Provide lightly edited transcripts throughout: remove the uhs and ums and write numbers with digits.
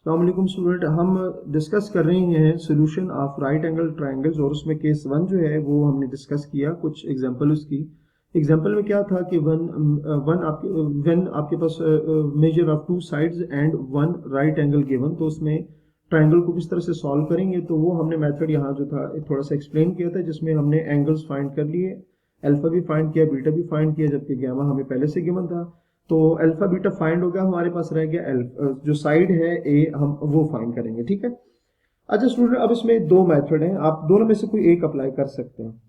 अस्सलाम वालेकुम स्टूडेंट, हम डिस्कस कर रहे हैं solution of right angle triangles और उसमें केस वन जो है वो हमने डिस्कस किया। कुछ एग्जांपल उसकी एग्जांपल में क्या था कि वन वन आपके व्हेन आपके पास measure of two sides and one right angle given, तो उसमें ट्रायंगल को किस तरह से सॉल्व करेंगे। तो वो हमने मेथड यहाँ जो था थोड़ा सा एक्सप्लेन किया था, जिसमें हमने एंगल्स फाइंड कर लिए, अल्फा भी फाइंड किया, बीटा भी फाइंड किया, जबकि गैमा हमें पहले से गिवन था। तो अल्फा बीटा फाइंड हो गया, हमारे पास रह गया जो साइड है ए, हम वो फाइंड करेंगे। ठीक है। अच्छा स्टूडेंट, अब इसमें दो मेथड हैं, आप दोनों में से कोई एक अप्लाई कर सकते हैं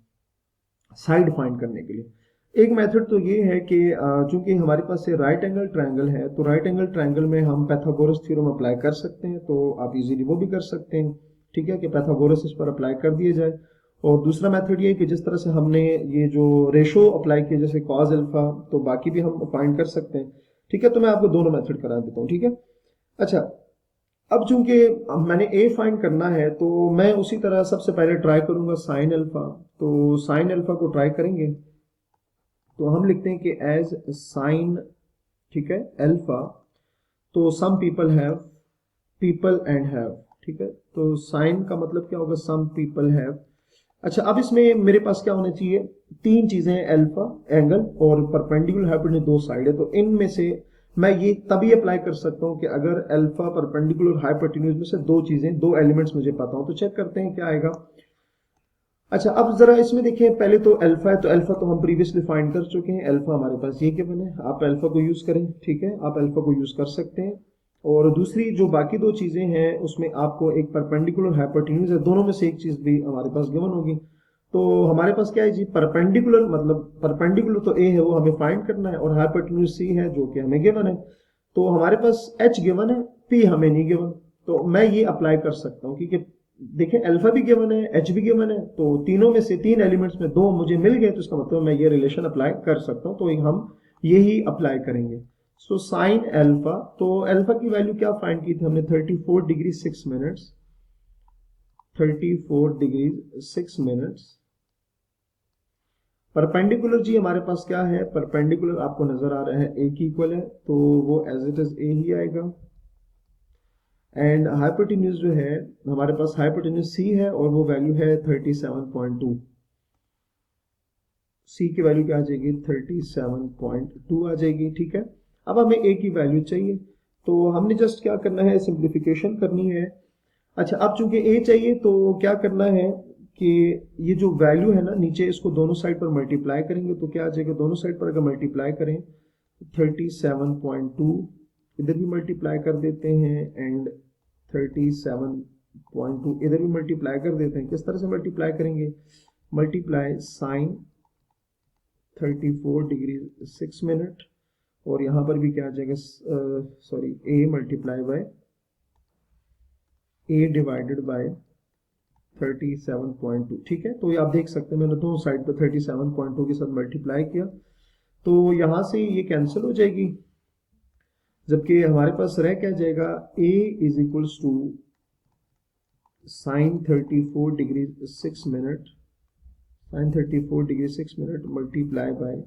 साइड फाइंड करने के लिए। एक मेथड तो ये है कि चूंकि हमारे पास से राइट एंगल ट्रायंगल है, तो राइट एंगल ट्रायंगल में हम पाइथागोरस थ्योरम अप्लाई कर सकते हैं, तो आप इजीली वो भी कर सकते हैं। ठीक है, कि पाइथागोरस इस पर अप्लाई कर दिया जाए। और दूसरा मेथड ये है कि जिस तरह से हमने ये जो रेशो अप्लाई किया, जैसे कॉज अल्फा, तो बाकी भी हम फाइंड कर सकते हैं। ठीक है, तो मैं आपको दोनों मेथड करा देता हूँ। ठीक है। अच्छा, अब चूंकि मैंने ए फाइंड करना है, तो मैं उसी तरह सबसे पहले ट्राई करूंगा साइन अल्फा। तो साइन अल्फा को ट्राई करेंगे, तो हम लिखते हैं कि एज साइन, ठीक है, अल्फा। तो some people have, people and have, ठीक है। तो साइन का मतलब क्या होगा, सम पीपल हैव। अच्छा, अब इसमें मेरे पास क्या होना चाहिए, तीन चीजें हैं, अल्फा एंगल और परपेंडिकुलर हाइपोटेन्यूज दो साइड है। तो इनमें से मैं ये तभी अप्लाई कर सकता हूं कि अगर अल्फा परपेंडिकुलर हाइपोटेन्यूज में से दो चीजें, दो एलिमेंट्स मुझे पता हो। तो चेक करते हैं क्या आएगा। अच्छा, अब जरा इसमें देखिए, पहले तो अल्फा है, तो अल्फा तो हम प्रीवियसली फाइंड कर चुके हैं। अल्फा हमारे पास ये गिवन है, आप अल्फा को यूज करें। ठीक है, आप अल्फा को यूज कर सकते हैं। और दूसरी जो बाकी दो चीजें हैं, उसमें आपको एक परपेंडिकुलर हाइपोटेन्यूज है, दोनों में से एक चीज भी हमारे पास गिवन होगी। तो हमारे पास क्या है जी, परपेंडिकुलर, मतलब परपेंडिकुलर तो ए है, वो हमें फाइंड करना है, और हाइपोटेन्यूज सी है जो कि हमें गिवन है। तो हमारे पास एच गिवन है, पी हमें नहीं गिवन। तो मैं ये अप्लाई कर सकता हूँ, क्योंकि देखिए अल्फा भी गिवन है, एच भी गिवन है, तो तीनों में से, तीन एलिमेंट्स में दो मुझे मिल गए, तो इसका मतलब मैं ये रिलेशन अप्लाई कर सकता हूँ। तो हम यही अप्लाई करेंगे। सो साइन अल्फा, तो अल्फा की वैल्यू क्या फाइंड की थी हमने, 34 degree 6 minutes, 34 degree 6 minutes. Perpendicular जी हमारे पास क्या है, परपेंडिकुलर आपको नजर आ रहा है ए की इक्वल है, तो वो एज इट इज ए ही आएगा। एंड हाइपोटेन्यूज जो है हमारे पास, हाइपोटेन्यूज सी है और वो वैल्यू है 37.2। सी की वैल्यू क्या आ जाएगी, 37.2 आ जाएगी। ठीक है, अब हमें ए की वैल्यू चाहिए, तो हमने जस्ट क्या करना है, सिंप्लीफिकेशन करनी है। अच्छा, अब चूंकि ए चाहिए, तो क्या करना है कि ये जो वैल्यू है ना नीचे, इसको दोनों साइड पर मल्टीप्लाई करेंगे, तो क्या आ जाएगा, दोनों साइड पर अगर मल्टीप्लाई करें 37.2 इधर भी मल्टीप्लाई कर देते हैं, एंड 37.2 इधर भी मल्टीप्लाई कर देते हैं। किस तरह से मल्टीप्लाई करेंगे, मल्टीप्लाई साइन 34 डिग्री 6 मिनट, और यहां पर भी क्या आ जाएगा, sorry, A multiply by A divided by 37.2। ठीक है, तो ये आप देख सकते हैं, मैंने दोनों साइड पर 37.2 के साथ मल्टीप्लाई किया, तो यहां से ये कैंसिल हो जाएगी, जबकि हमारे पास रह क्या जाएगा, a is equals to sine 34 degree 6 minute, sine 34 degree 6 minute multiply by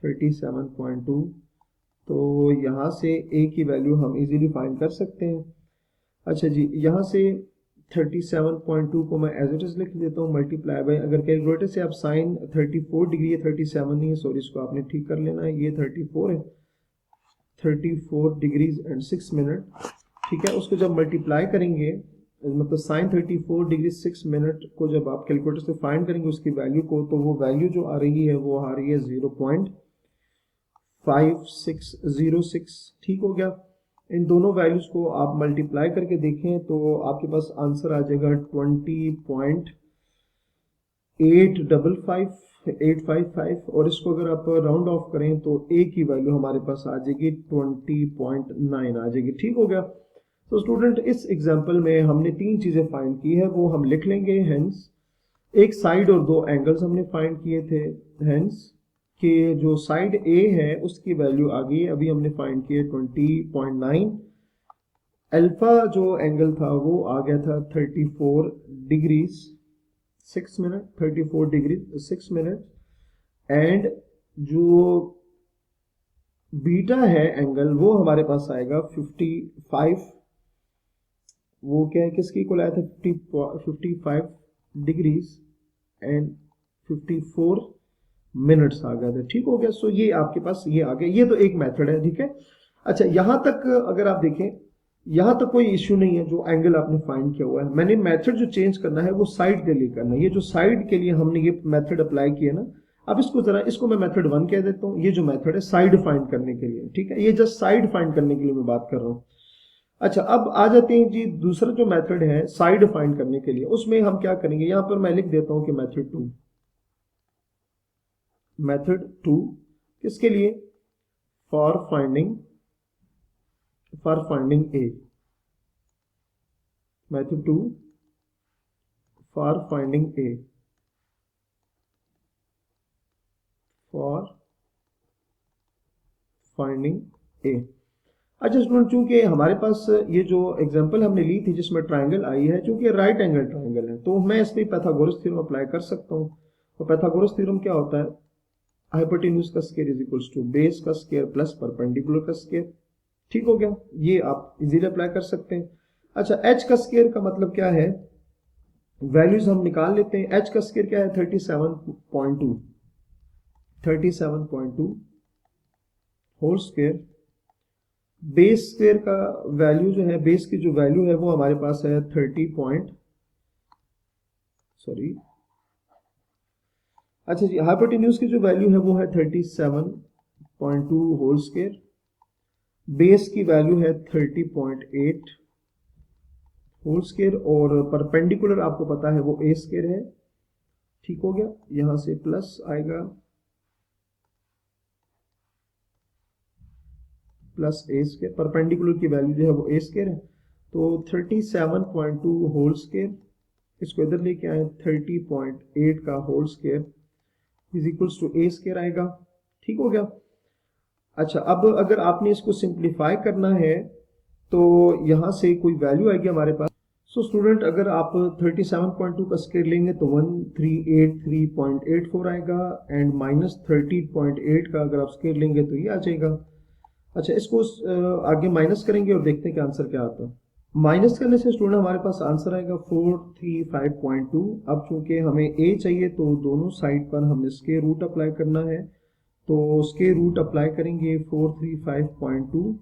37.2। तो यहाँ से a की वैल्यू हम इजीली फाइंड कर सकते हैं। अच्छा जी, यहाँ से 37.2 को मैं एज इट इज लिख देता हूँ, मल्टीप्लाई बाय, अगर कैलकुलेटर से आप साइन 34 डिग्री, ये 37 नहीं है, सॉरी, इसको आपने ठीक कर लेना है, ये 34 है, 34 डिग्रीज एंड 6 मिनट। ठीक है, उसको जब मल्टीप्लाई करेंगे, मतलब साइन 34 डिग्री 6 मिनट को जब आप कैलकुलेटर से फाइंड करेंगे उसकी वैल्यू को, तो वो वैल्यू जो आ रही है वो आ रही है 0.5606। ठीक हो गया। इन दोनों वैल्यूज को आप मल्टीप्लाई करके देखें, तो आपके पास आंसर आ जाएगा 20.855, और इसको अगर आप राउंड ऑफ करें तो ए की वैल्यू हमारे पास आ जाएगी 20.9 आ जाएगी। ठीक हो गया। तो स्टूडेंट, इस एग्जांपल में हमने तीन चीजें फाइंड की है, वो हम लिख लेंगे। हेंस एक साइड और दो एंगल्स हमने फाइंड किए थे। हेंस कि जो साइड ए है उसकी वैल्यू आ गई, अभी हमने फाइंड किए 20.9। अल्फा जो एंगल था वो आ गया था 34 degrees 6 minute, 34 degree 6 minute. And जो बीटा है एंगल, वो हमारे पास आएगा 55 वो क्या है, किसके इक्वल आया था, 55 डिग्रीज एंड 54 मिनट्स आ गया था। ठीक हो गया। सो ये आपके पास ये आ गया, ये तो एक मेथड है। ठीक है। अच्छा, यहां तक अगर आप देखें, यहां तक कोई इश्यू नहीं है जो एंगल आपने फाइंड किया हुआ है। मैंने मेथड जो चेंज करना है वो साइड के लिए करना है। ये जो साइड के लिए हमने ये मेथड अप्लाई किया ना, अब इसको मैं मेथड 1 कह देता हूँ। ये जो मेथड है साइड फाइंड करने के लिए, ठीक है, ये जस्ट साइड फाइंड करने के लिए मैं बात कर रहा हूँ। अच्छा, अब आ जाते हैं जी दूसरा जो मेथड है साइड फाइंड करने के लिए, उसमें हम क्या करेंगे, यहां पर मैं लिख देता हूं कि मेथड टू किसके लिए, for finding A, method two for finding A, for finding A. अच्छा स्टूडेंट, चूंकि हमारे पास ये जो एग्जांपल हमने ली थी जिसमें ट्रायंगल आई है, चूंकि राइट एंगल ट्रायंगल है, तो मैं इस पे पाइथागोरस थ्योरम अप्लाई कर सकता हूँ। तो पाइथागोरस थ्योरम क्या होता है, हाइपोटेन्यूज का square is equals to base का स्क्वायर प्लस परपेंडिकुलर का स्क्वायर। ठीक हो गया, ये आप इजीली अप्लाई कर सकते हैं। अच्छा, एच का स्क्वायर का मतलब क्या है, वैल्यूज हम निकाल लेते हैं। एच का स्क्वायर क्या है, 37.2 होल स्क्वायर। बेस स्क्वायर का वैल्यू जो है, बेस की जो वैल्यू है वो हमारे पास है 30 अच्छा जी, हाइपोटेन्यूज की जो वैल्यू है वो है 37.2 होल स्क्वायर। बेस की वैल्यू है 30.8 होल स्क्वायर, और परपेंडिकुलर आपको पता है वो ए स्क्वायर है। ठीक हो गया, यहां से प्लस आएगा, प्लस ए स्क्वायर, परपेंडिकुलर की वैल्यू जो है वो ए स्क्वायर है। तो 37.2 होल स्क्वायर, इसको इधर लेके आए, 30.8 का whole square is equals to A square आएगा। ठीक हो गया। अच्छा, अब अगर आपने इसको सिंप्लीफाई करना है तो यहां से कोई वैल्यू आएगी हमारे पास। सो स्टूडेंट, अगर आप 37.2 का स्क्वायर लेंगे तो 1383.84 आएगा, एंड माइनस 30.8 का अगर आप स्क्वायर लेंगे तो ये आ जाएगा। अच्छा, इसको आगे माइनस करेंगे और देखते हैं कि आंसर क्या आता है। माइनस करने से स्टूडेंट हमारे पास आंसर आएगा 435.2। अब चूंकि हमें ए चाहिए तो दोनों साइड पर हमने स्क्वायर रूट अप्लाई करना है, तो स्क्वायर रूट अप्लाई करेंगे 435.2,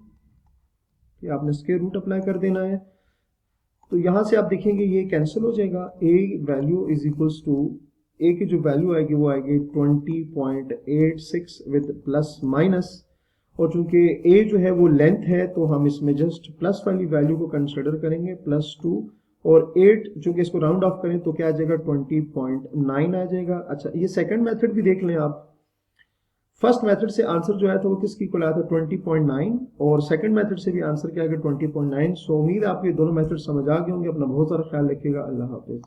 ये आपने स्क्वायर रूट अप्लाई कर देना है। तो यहां से आप देखेंगे ये कैंसिल हो जाएगा, ए वैल्यू इज इक्वल्स टू, ए की जो वैल्यू आएगी वो आएगी 20.86 विद प्लस माइनस, और चूंकि ए जो है वो लेंथ है तो हम इसमें जस्ट प्लस वाली वैल्यू को कंसिडर करेंगे, +2, और 8 चूंकि इसको राउंड ऑफ करें तो क्या आ जाएगा, 20.9 आ जाएगा। अच्छा, ये सेकंड मेथड भी देख लें आप। फर्स्ट मेथड से आंसर जो आया था वो किसकी इक्वल आया था, 20.9, और सेकंड मेथड से भी आंसर क्या आएगा, 20.9। सो उम्मीद है आपको ये दोनों मेथड समझ आ गए होंगे। अपना बहुत सारा ख्याल रखिएगा। अल्लाह हाफिज।